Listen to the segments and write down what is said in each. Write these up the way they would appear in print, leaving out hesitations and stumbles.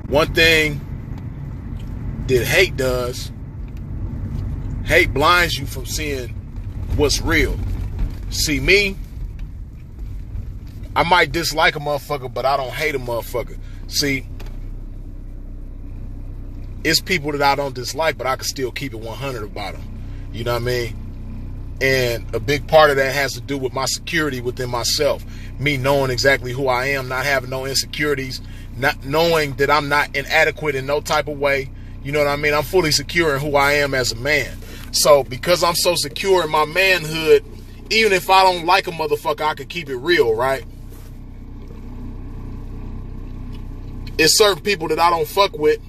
One thing that hate does, hate blinds you from seeing what's real. See me, I might dislike a motherfucker, but I don't hate a motherfucker. See, it's people that I don't dislike, but I can still keep it 100 about them. You know what I mean? And a big part of that has to do with my security within myself. Me knowing exactly who I am, not having no insecurities, not knowing that I'm not inadequate in no type of way. You know what I mean? I'm fully secure in who I am as a man. So because I'm so secure in my manhood, even if I don't like a motherfucker, I can keep it real, right? It's certain people that I don't fuck with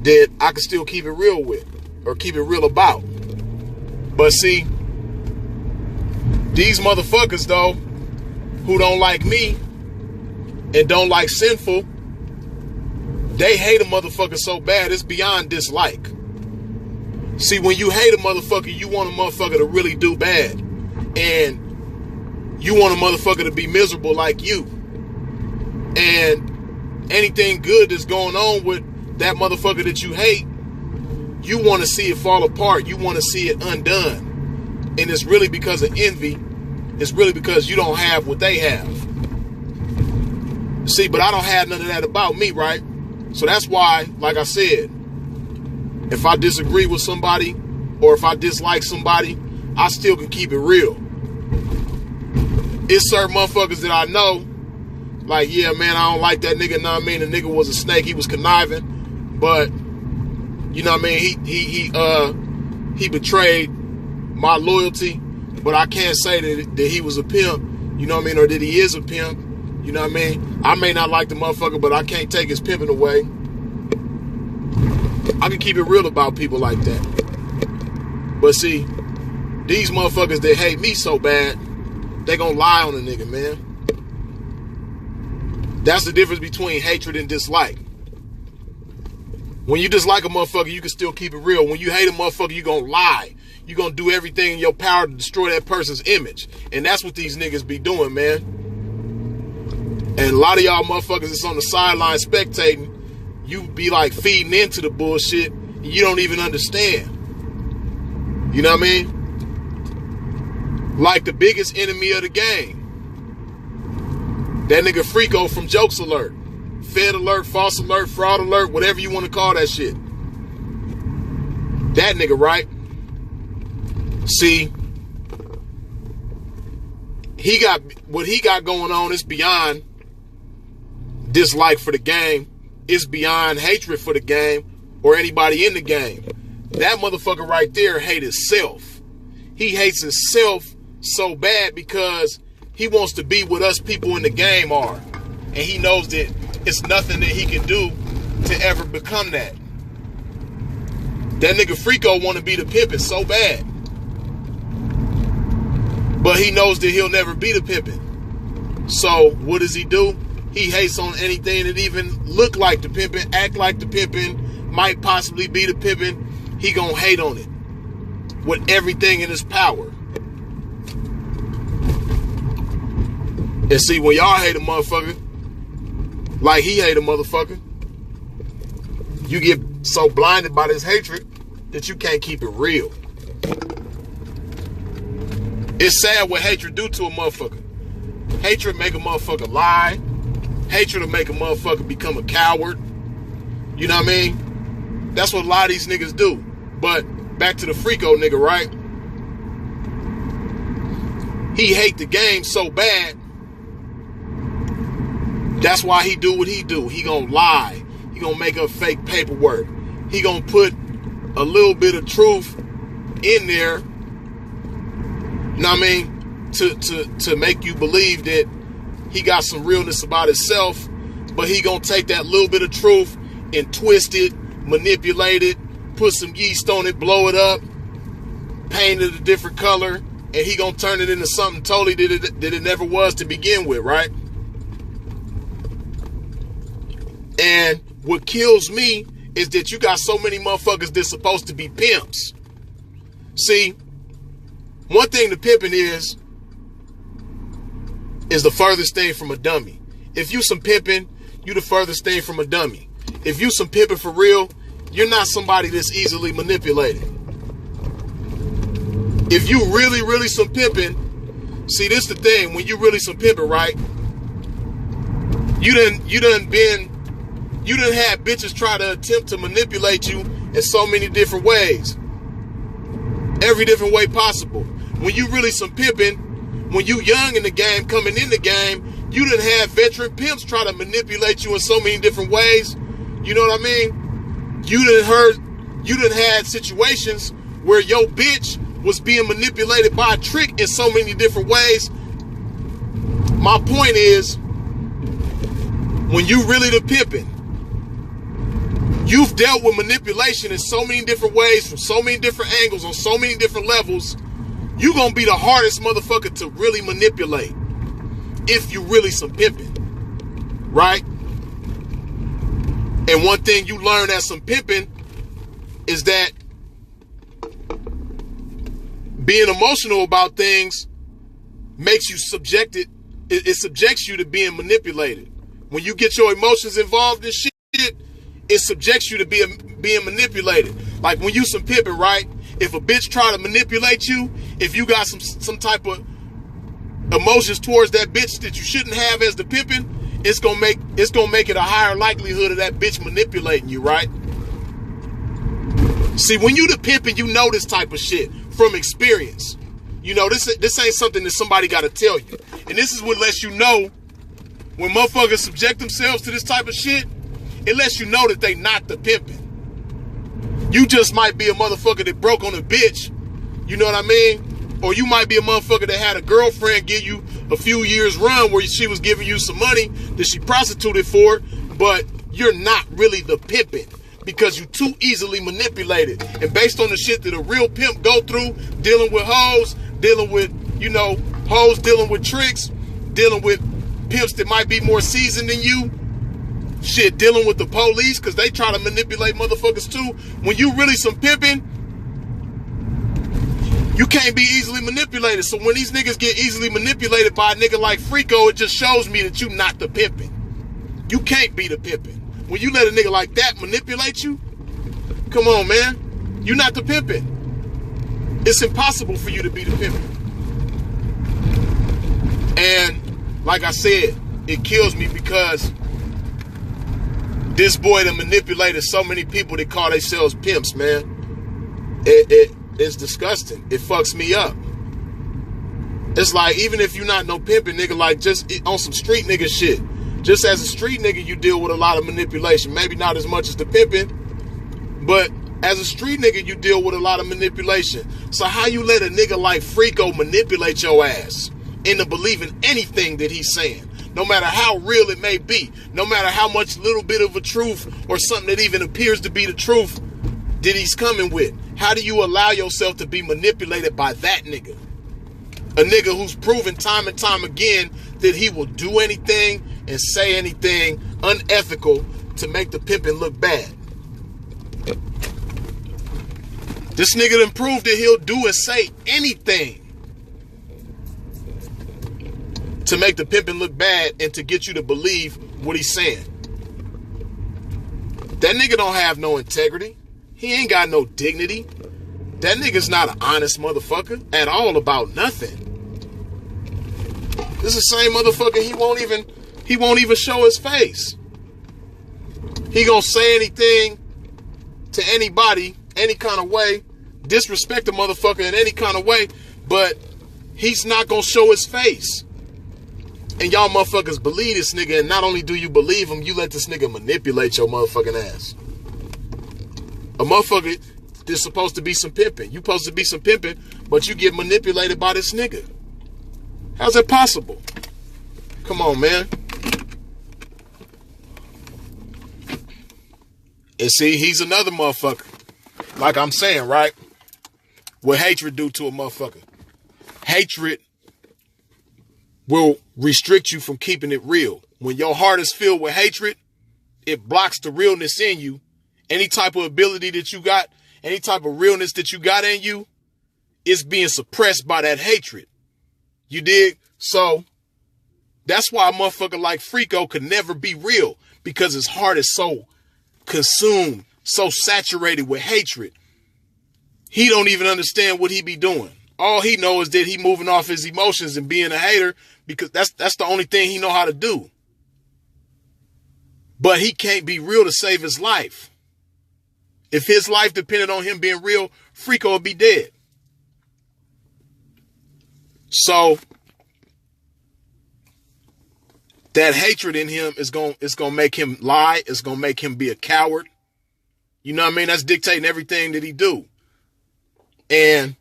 that I can still keep it real with or keep it real about. But see, these motherfuckers though, who don't like me and don't like Sinful, they hate a motherfucker so bad it's beyond dislike. See, when you hate a motherfucker, you want a motherfucker to really do bad. And you want a motherfucker to be miserable like you. And anything good that's going on with that motherfucker that you hate, you want to see it fall apart. You want to see it undone. And it's really because of envy. It's really because you don't have what they have. See, but I don't have none of that about me, right? So that's why, like I said, if I disagree with somebody or if I dislike somebody, I still can keep it real. It's certain motherfuckers that I know, like, yeah, man, I don't like that nigga, know what I mean? The nigga was a snake, he was conniving, but, you know what I mean? He betrayed my loyalty, but I can't say that he was a pimp, you know what I mean? Or that he is a pimp, you know what I mean? I may not like the motherfucker, but I can't take his pimping away. I can keep it real about people like that. But see, these motherfuckers that hate me so bad, they gonna lie on a nigga, man. That's the difference between hatred and dislike. When you dislike a motherfucker, you can still keep it real. When you hate a motherfucker, you gonna lie. You gonna do everything in your power to destroy that person's image. And that's what these niggas be doing, man. And a lot of y'all motherfuckers that's on the sideline spectating, you be like feeding into the bullshit and you don't even understand. You know what I mean? Like the biggest enemy of the game, that nigga Freako from Jokes Alert. Fed alert, false alert, fraud alert, whatever you want to call that shit. That nigga, right? See, he got what he got going on is beyond dislike for the game. It's beyond hatred for the game or anybody in the game. That motherfucker right there hates himself. He hates himself so bad because he wants to be what us people in the game are. And he knows that it's nothing that he can do to ever become that. That nigga Freako want to be the pimpin' so bad. But he knows that he'll never be the pimpin'. So what does he do? He hates on anything that even look like the pimpin', act like the pimpin', might possibly be the pimpin'. He gonna hate on it with everything in his power. And see, when y'all hate a motherfucker, like he hate a motherfucker, you get so blinded by this hatred that you can't keep it real. It's sad what hatred do to a motherfucker. Hatred make a motherfucker lie. Hatred will make a motherfucker become a coward. You know what I mean? That's what a lot of these niggas do. But back to the Freako nigga, right? He hate the game so bad. That's why he do what he do. He gonna lie. He gonna make up fake paperwork. He gonna put a little bit of truth in there. You know what I mean? To make you believe that he got some realness about himself, but he gonna take that little bit of truth and twist it, manipulate it, put some yeast on it, blow it up, paint it a different color, and he gonna turn it into something totally that it never was to begin with, right? And what kills me is that you got so many motherfuckers that's supposed to be pimps. See, one thing the pimping is the furthest thing from a dummy. If you some pimping, you the furthest thing from a dummy. If you some pimping for real, you're not somebody that's easily manipulated. If you really some pimping, see, this the thing, when you really some pimping, right? You done had bitches try to attempt to manipulate you in so many different ways. Every different way possible. When you really some pimping, when you young in the game, coming in the game, you done had veteran pimps try to manipulate you in so many different ways. You know what I mean? You done had situations where your bitch was being manipulated by a trick in so many different ways. My point is, when you really the pimping, you've dealt with manipulation in so many different ways, from so many different angles, on so many different levels. You gonna be the hardest motherfucker to really manipulate if you really some pimping, right? And one thing you learn as some pimping is that being emotional about things makes you subjected. It subjects you to being manipulated. When you get your emotions involved in shit, it subjects you to being manipulated. Like when you some pimping, right? If a bitch try to manipulate you, if you got some type of emotions towards that bitch that you shouldn't have as the pimping, it's gonna make it a higher likelihood of that bitch manipulating you, right? See, when you the pimping, you know this type of shit from experience. You know, this ain't something that somebody gotta tell you. And this is what lets you know when motherfuckers subject themselves to this type of shit, it lets you know that they not the pimping. You just might be a motherfucker that broke on a bitch, you know what I mean? Or you might be a motherfucker that had a girlfriend give you a few years run where she was giving you some money that she prostituted for, but you're not really the pimping because you too easily manipulated. And based on the shit that a real pimp go through, dealing with hoes, dealing with, hoes dealing with tricks, dealing with pimps that might be more seasoned than you, shit, dealing with the police because they try to manipulate motherfuckers too. When you really some pimping, you can't be easily manipulated. So when these niggas get easily manipulated by a nigga like Freako, it just shows me that you not the pimping. You can't be the pimping. When you let a nigga like that manipulate you, come on, man. You not the pimping. It's impossible for you to be the pimping. And like I said, it kills me because this boy that manipulated so many people that call themselves pimps, man. It's disgusting. It fucks me up. It's like, even if you're not no pimping nigga, like just on some street nigga shit. Just as a street nigga, you deal with a lot of manipulation. Maybe not as much as the pimping, but as a street nigga, you deal with a lot of manipulation. So how you let a nigga like Freako manipulate your ass into believing anything that he's saying? No matter how real it may be, no matter how much little bit of a truth or something that even appears to be the truth that he's coming with. How do you allow yourself to be manipulated by that nigga? A nigga who's proven time and time again that he will do anything and say anything unethical to make the pimpin' look bad. This nigga done proved that he'll do and say anything to make the pimpin' look bad and to get you to believe what he's saying. That nigga don't have no integrity. He ain't got no dignity. That nigga's not an honest motherfucker at all about nothing. This is the same motherfucker, he won't even show his face. He gonna say anything to anybody, any kind of way, disrespect a motherfucker in any kind of way, but he's not gonna show his face. And y'all motherfuckers believe this nigga, and not only do you believe him, you let this nigga manipulate your motherfucking ass. A motherfucker that's supposed to be some pimping. You supposed to be some pimping, but you get manipulated by this nigga. How's that possible? Come on, man. And see, he's another motherfucker. Like I'm saying, right? What hatred do to a motherfucker? Hatred will restrict you from keeping it real. When your heart is filled with hatred, it blocks the realness in you. Any type of ability that you got, any type of realness that you got in you, is being suppressed by that hatred. You dig? So That's why a motherfucker like Freako could never be real, because his heart is so consumed, so saturated with hatred. He don't even understand what he be doing. All he knows is that he moving off his emotions and being a hater, because that's the only thing he know how to do. But he can't be real to save his life. If his life depended on him being real, Freako would be dead. So that hatred in him is going to make him lie. It's going to make him be a coward. You know what I mean? That's dictating everything that he do. And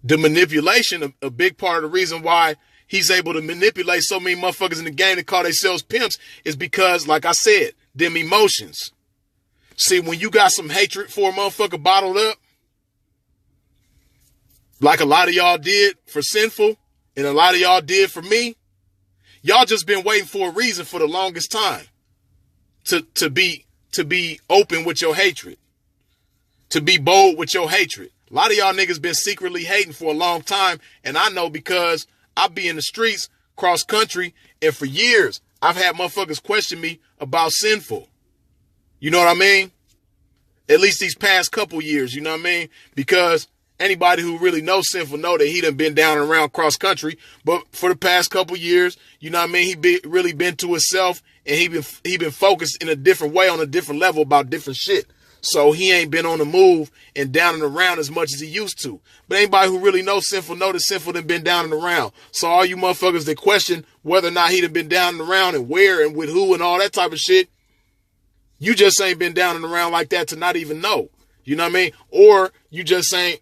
the manipulation, a big part of the reason why he's able to manipulate so many motherfuckers in the game that call themselves pimps is because, like I said, them emotions. See, when you got some hatred for a motherfucker bottled up, like a lot of y'all did for Sinful, and a lot of y'all did for me, y'all just been waiting for a reason for the longest time to be open with your hatred, to be bold with your hatred. A lot of y'all niggas been secretly hating for a long time, and I know because I be in the streets, cross country, and for years I've had motherfuckers question me about Sinful. You know what I mean? At least these past couple years, you know what I mean? Because anybody who really knows Sinful know that he done been down and around cross country. But for the past couple years, you know what I mean? Really been to himself, and he been focused in a different way, on a different level about different shit. So he ain't been on the move and down and around as much as he used to. But anybody who really knows Sinful know that Sinful done been down and around. So all you motherfuckers that question whether or not he done been down and around and where and with who and all that type of shit, you just ain't been down and around like that to not even know. You know what I mean? Or you just ain't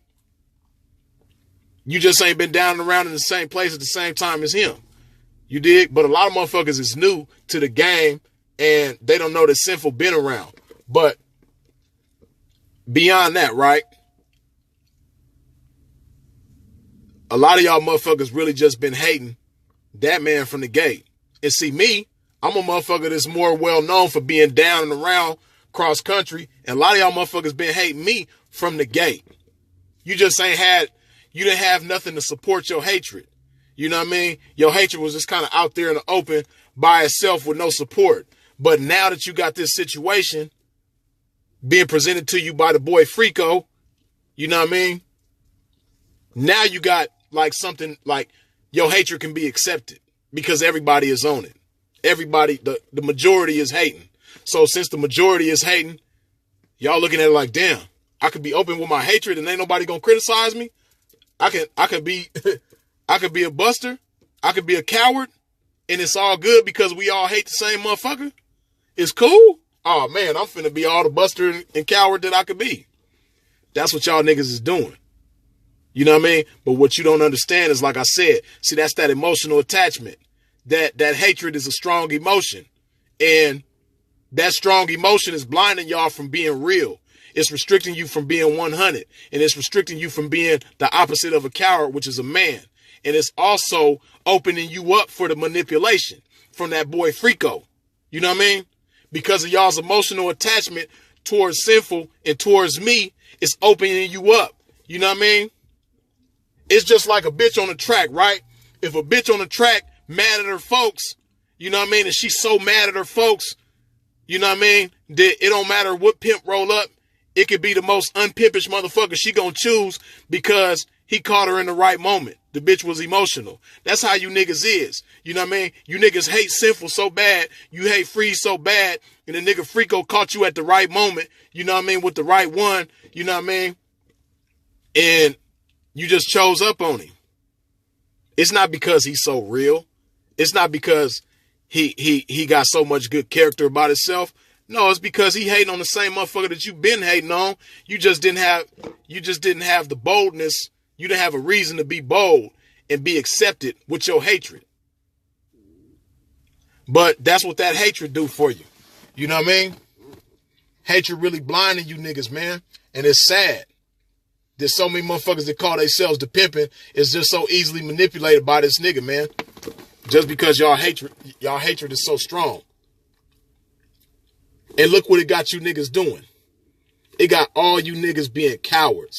been down and around in the same place at the same time as him. You dig? But a lot of motherfuckers is new to the game and they don't know that Sinful been around. But beyond that, right? A lot of y'all motherfuckers really just been hating that man from the gate. And see me, I'm a motherfucker that's more well known for being down and around cross country. And a lot of y'all motherfuckers been hating me from the gate. You just you didn't have nothing to support your hatred. You know what I mean? Your hatred was just kind of out there in the open by itself with no support. But now that you got this situation being presented to you by the boy Freako, you know what I mean? Now you got like something like your hatred can be accepted because everybody is on it. Everybody, the majority is hating. So since the majority is hating, y'all looking at it like, damn, I could be open with my hatred and ain't nobody gonna criticize me. I could be a buster. I could be a coward, and it's all good because we all hate the same motherfucker. It's cool. Oh man, I'm finna be all the buster and coward that I could be. That's what y'all niggas is doing. You know what I mean? But what you don't understand is, like I said, see, that's that emotional attachment. That hatred is a strong emotion. And that strong emotion is blinding y'all from being real. It's restricting you from being 100. And it's restricting you from being the opposite of a coward, which is a man. And it's also opening you up for the manipulation from that boy Freako. You know what I mean? Because of y'all's emotional attachment towards Sinful and towards me, it's opening you up. You know what I mean? It's just like a bitch on the track, right? If a bitch on the track mad at her folks, you know what I mean? And she's so mad at her folks, you know what I mean? That it don't matter what pimp roll up. It could be the most unpimpish motherfucker she gonna choose because he caught her in the right moment. The bitch was emotional. That's how you niggas is. You know what I mean? You niggas hate Sinful so bad. You hate Freeze so bad. And the nigga Freako caught you at the right moment. You know what I mean? With the right one. You know what I mean? And you just chose up on him. It's not because he's so real. It's not because he got so much good character about himself. No, it's because he hating on the same motherfucker that you've been hating on. You just didn't have the boldness. You didn't have a reason to be bold and be accepted with your hatred. But that's what that hatred do for you. You know what I mean? Hatred really blinding you niggas, man. And it's sad. There's so many motherfuckers that call themselves the pimpin' is just so easily manipulated by this nigga, man. Just because y'all hatred is so strong. And look what it got you niggas doing. It got all you niggas being cowards.